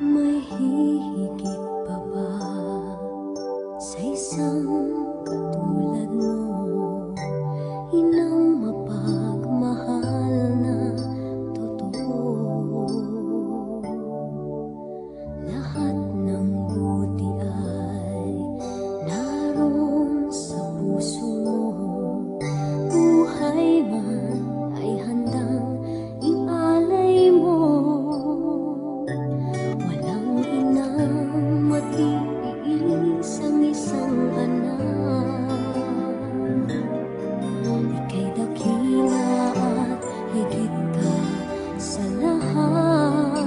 May hihigit pa ba sa isang katulad mo? Inang mapagmahal na totoo. Lahat ng buti ay naroon sa puso mo. Buhay man ay handang ialay mo. Walang inang matiis ang isang anak. Ika'y dakila at higit ka sa lahat.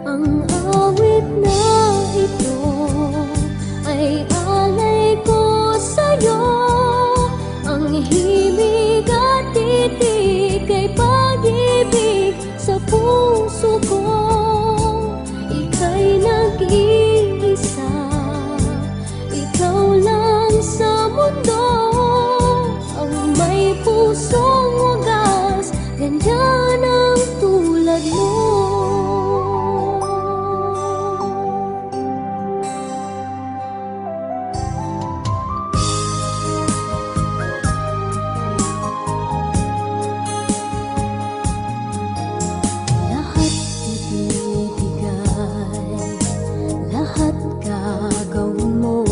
Ang awit na ito ay alay ko sa'yo. Ang himig at titig ay pag-ibig sa puso ko. Ika'y nag-iisa, ikaw lang sa mundo. Ang may pusong wagas, ganyan ang tulad mo. Lahat ibibigay, lahat gagawin mo.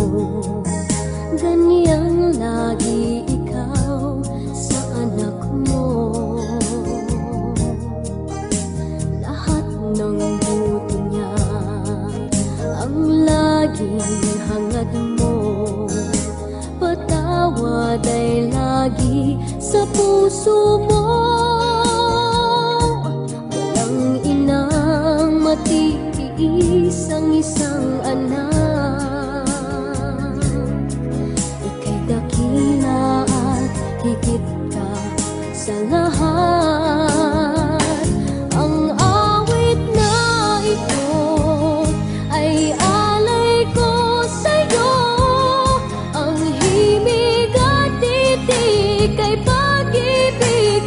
Ganyang lagi ikaw sa anak mo. Lahat ng buti niya ang laging hangad mo. Patawad ay lagi sa puso mo. Walang inang matiis ang isang anak. Ika'y dakila at higit ka sa lahat. Ang awit na ito ay alay ko sa'yo. Ang himig at titig ay pag-ibig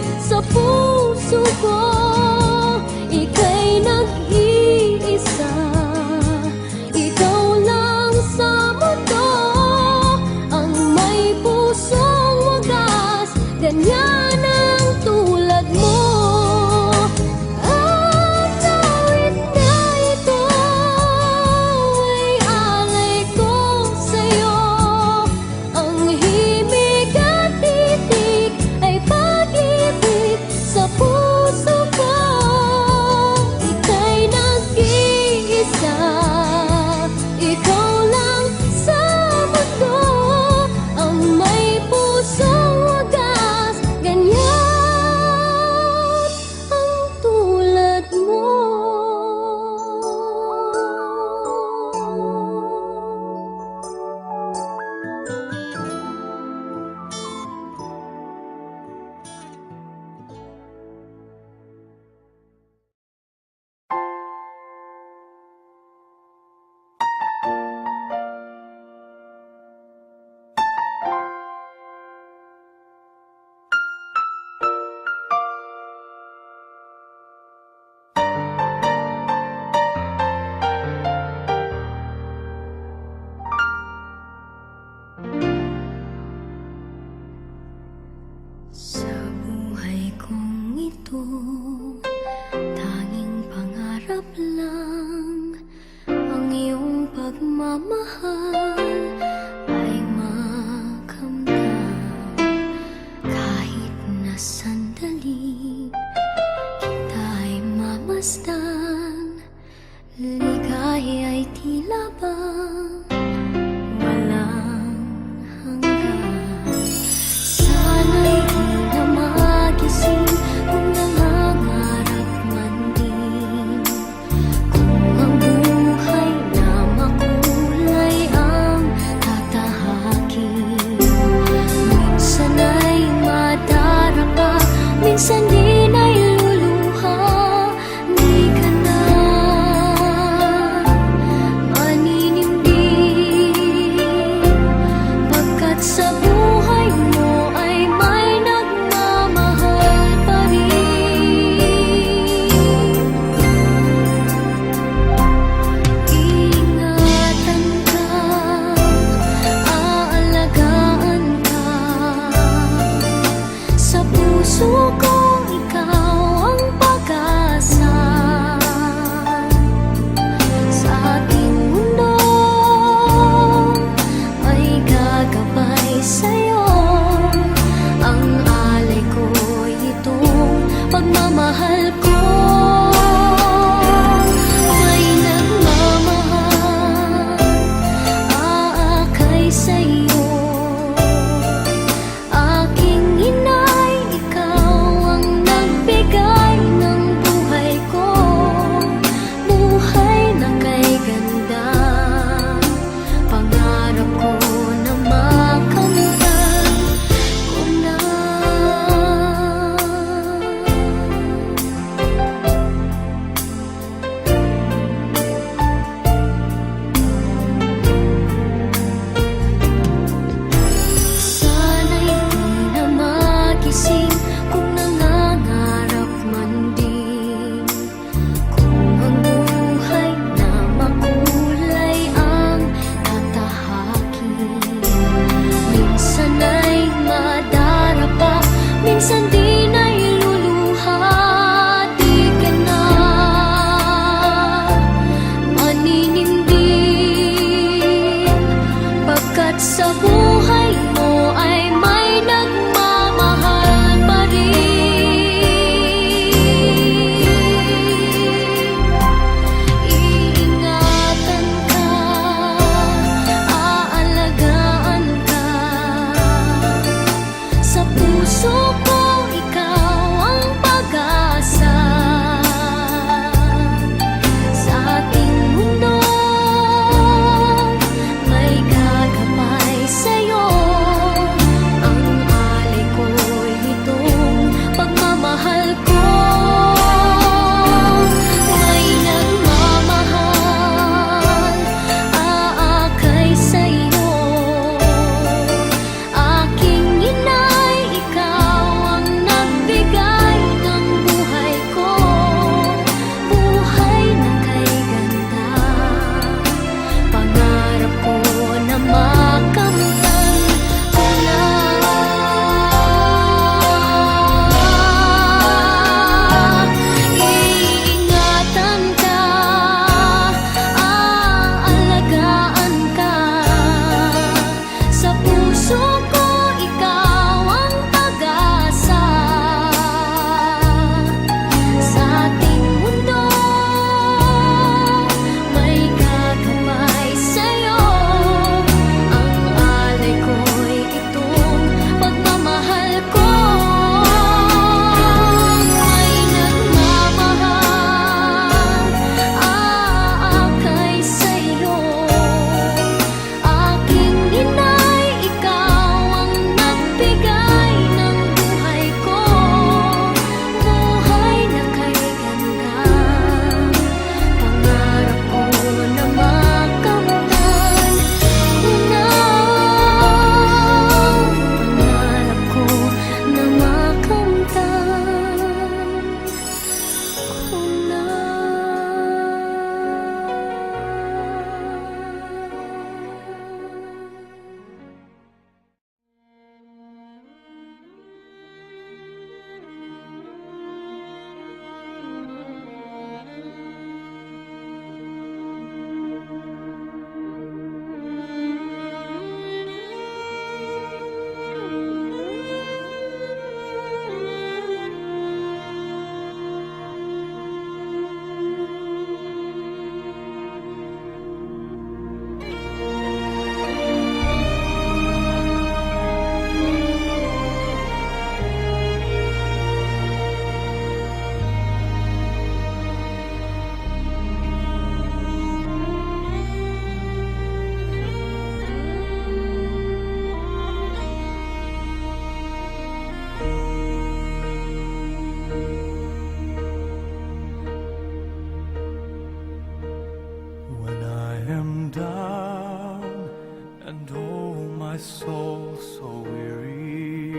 my soul so weary,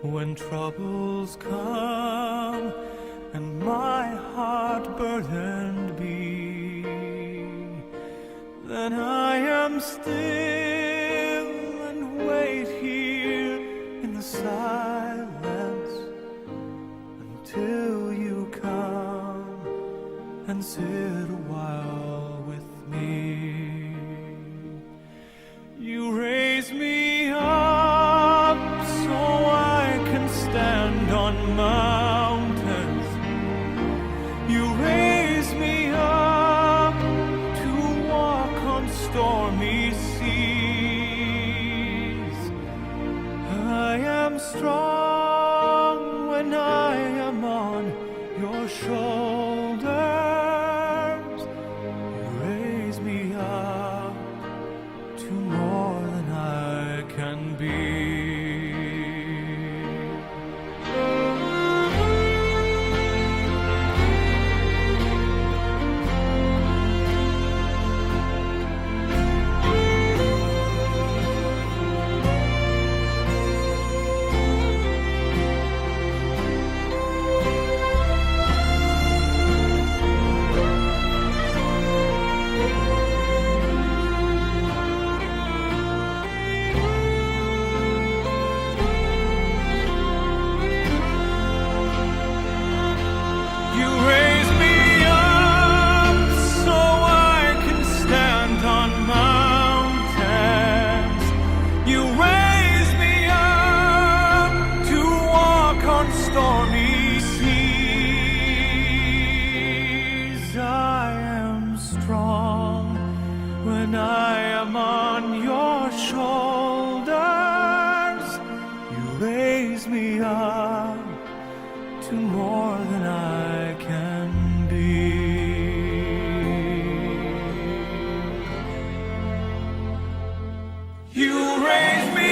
when troubles come and my heart burdened be, then I am still and wait here in the silence until you come and sit a while with me. You raise me up so I can stand on mountains. You raise me up to walk on stormy seas. I am strong when I am on your shoulders. You raise me up to more than I can be. Stormy seas, I am strong when I am on your shoulders. You raise me up to more than I can be. You raise me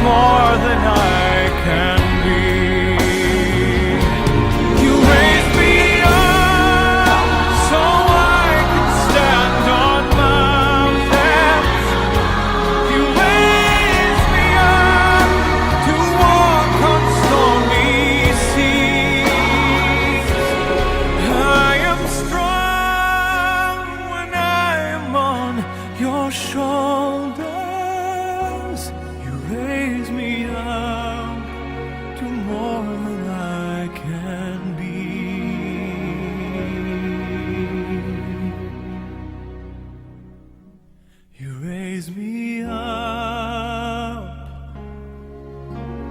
more than I can be. You raise me up so I can stand on mountains. You raise me up to walk on stormy seas. I am strong when I am on your shoulders. Raise me up to more than I can be. You raise me up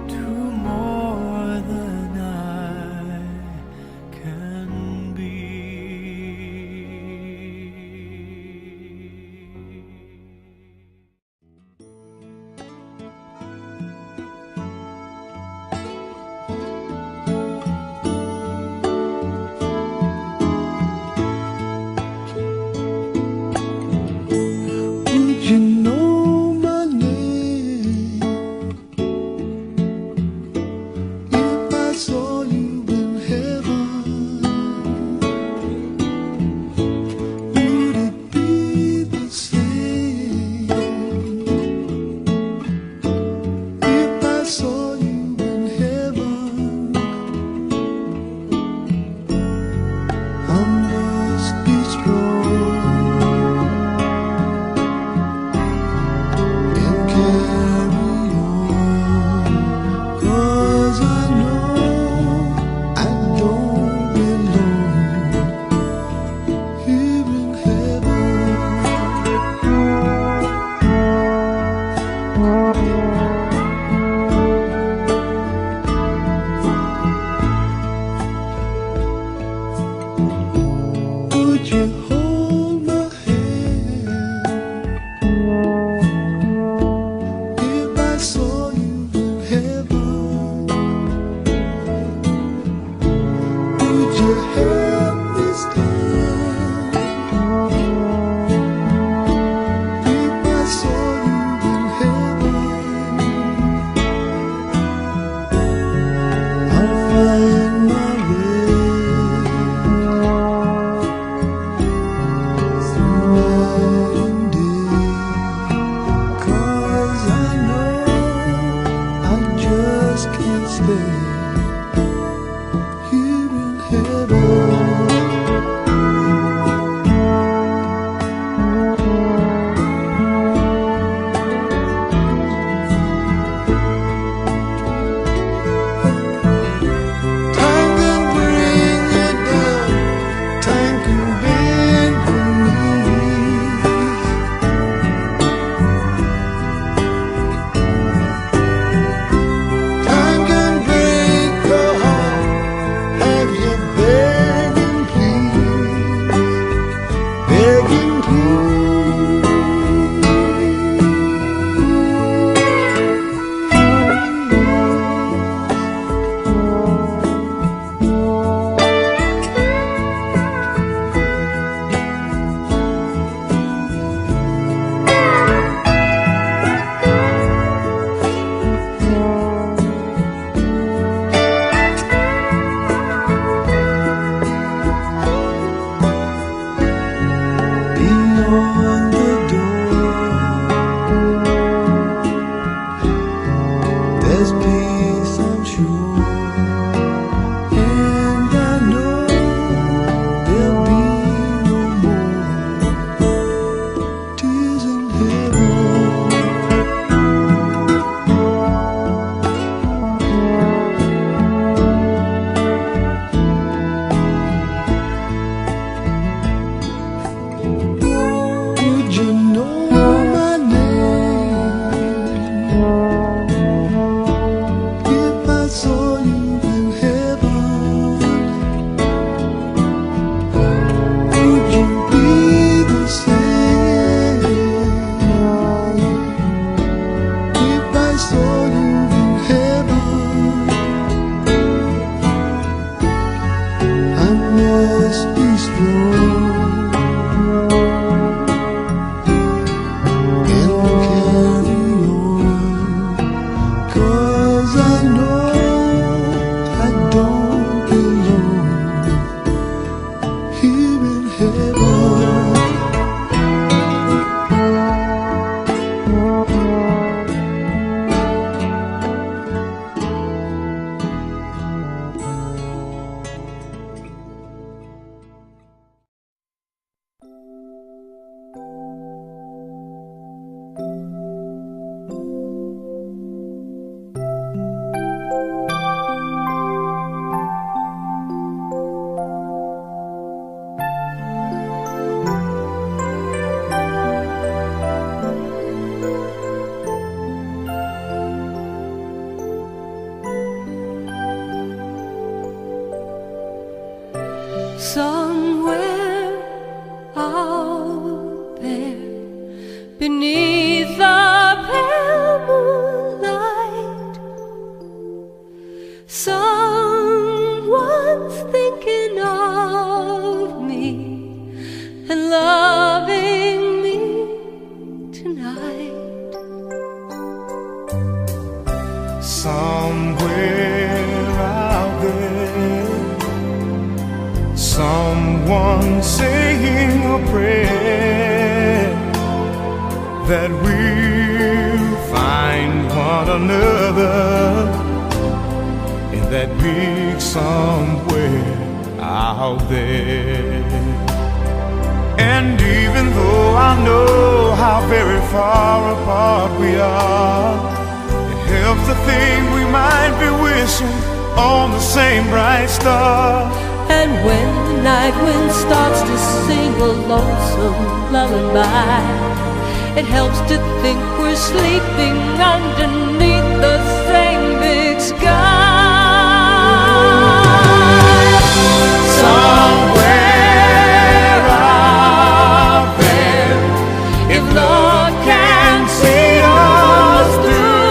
to more than I can be. You know Somewhere out there, beneath the pale moonlight, someone's thinking of me and loving me tonight. Somewhere out there, someone saying a prayer that we'll find one another in that big somewhere out there. And even though I know how very far apart we are, it helps to think we might be wishing on the same bright star. And when the night wind starts to sing a lonesome lullaby, it helps to think we're sleeping underneath the same big sky. Somewhere out there, if love can see us through,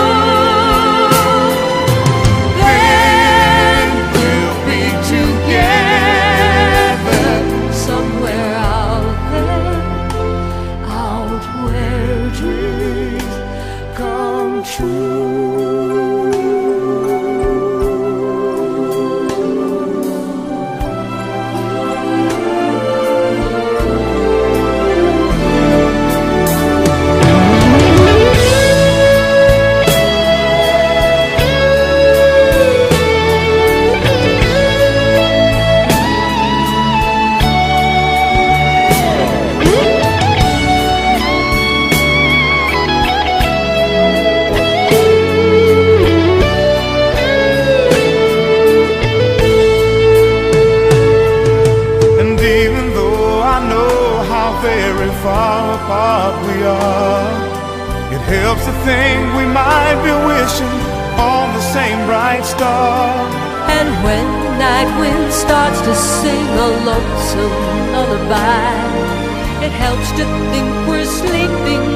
then we'll be together. Somewhere out there, out where dreams come true. we are. It helps to think we might be wishing on the same bright star. And when night wind starts to sing a lonesome lullaby, it helps to think we're sleeping